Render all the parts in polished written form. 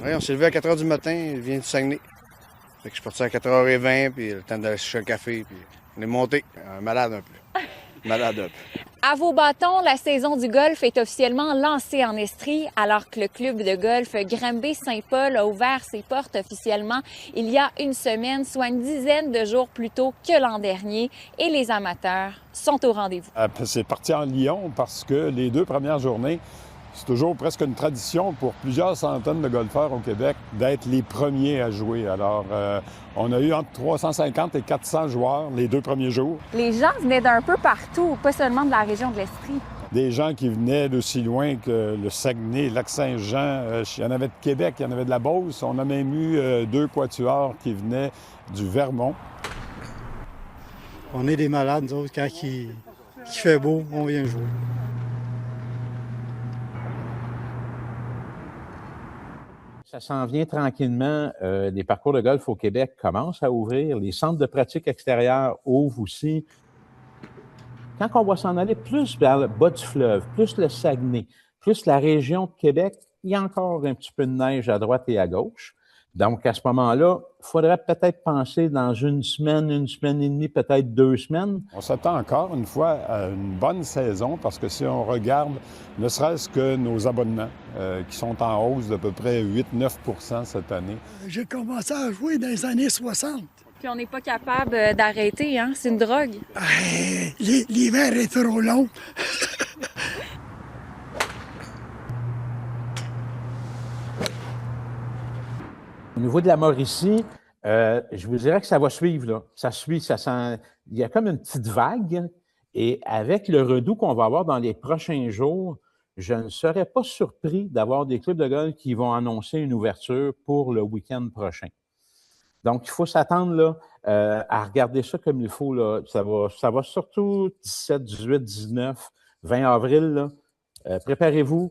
Oui, on s'est levé à 4 h du matin, il vient du Saguenay. Fait que je suis parti à 4 h 20, puis le temps d'aller chercher un café, puis on est monté. Malade un peu. Malade un peu. À vos bâtons, la saison du golf est officiellement lancée en Estrie, alors que le club de golf Granby-Saint-Paul a ouvert ses portes officiellement il y a une semaine, soit une dizaine de jours plus tôt que l'an dernier, et les amateurs sont au rendez-vous. C'est parti en Lyon parce que les 2 premières journées, c'est toujours presque une tradition pour plusieurs centaines de golfeurs au Québec d'être les premiers à jouer. Alors, on a eu entre 350 et 400 joueurs les 2 premiers jours. Les gens venaient d'un peu partout, pas seulement de la région de l'Estrie. Des gens qui venaient d'aussi loin que le Saguenay, Lac-Saint-Jean. Il y en avait de Québec, il y en avait de la Beauce. On a même eu 2 quatuors qui venaient du Vermont. On est des malades, nous autres. Quand il fait beau, on vient jouer. Ça s'en vient tranquillement. Les parcours de golf au Québec commencent à ouvrir. Les centres de pratique extérieure ouvrent aussi. Quand on va s'en aller plus vers le bas du fleuve, plus le Saguenay, plus la région de Québec, il y a encore un petit peu de neige à droite et à gauche. Donc, à ce moment-là, il faudrait peut-être penser dans une semaine et demie, peut-être 2 semaines. On s'attend encore une fois à une bonne saison parce que si on regarde ne serait-ce que nos abonnements qui sont en hausse d'à peu près 8-9 cette année. J'ai commencé à jouer dans les années 60. Puis on n'est pas capable d'arrêter, hein? C'est une drogue. L'hiver est trop long. Au niveau de la Mauricie, je vous dirais que ça va suivre, là. Ça suit, ça sent. Il y a comme une petite vague. Et avec le redout qu'on va avoir dans les prochains jours, je ne serais pas surpris d'avoir des clubs de golf qui vont annoncer une ouverture pour le week-end prochain. Donc, il faut s'attendre là, à regarder ça comme il faut. Là. Ça va surtout 17, 18, 19, 20 avril. Là. Préparez-vous.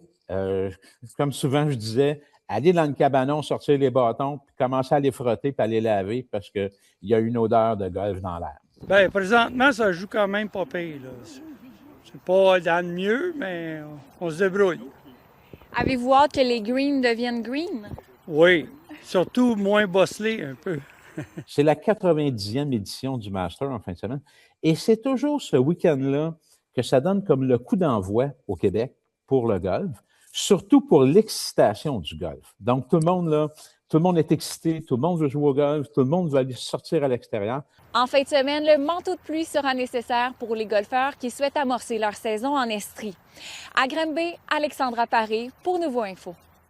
Comme souvent, je disais, allez dans le cabanon, sortir les bâtons, puis commencer à les frotter, puis à les laver, parce qu'il y a une odeur de golf dans l'air. Bien, présentement, ça joue quand même pas pire. Là. C'est pas dans le mieux, mais on se débrouille. Avez-vous hâte que les greens deviennent green? Oui, surtout moins bosselé un peu. C'est la 90e édition du Master en fin de semaine. Et c'est toujours ce week-end-là que ça donne comme le coup d'envoi au Québec pour le golf, surtout pour l'excitation du golf. Donc, tout le monde est excité, tout le monde veut jouer au golf, tout le monde veut aller sortir à l'extérieur. En fin de semaine, le manteau de pluie sera nécessaire pour les golfeurs qui souhaitent amorcer leur saison en Estrie. À Granby, Alexandra Paré pour Nouveau Info.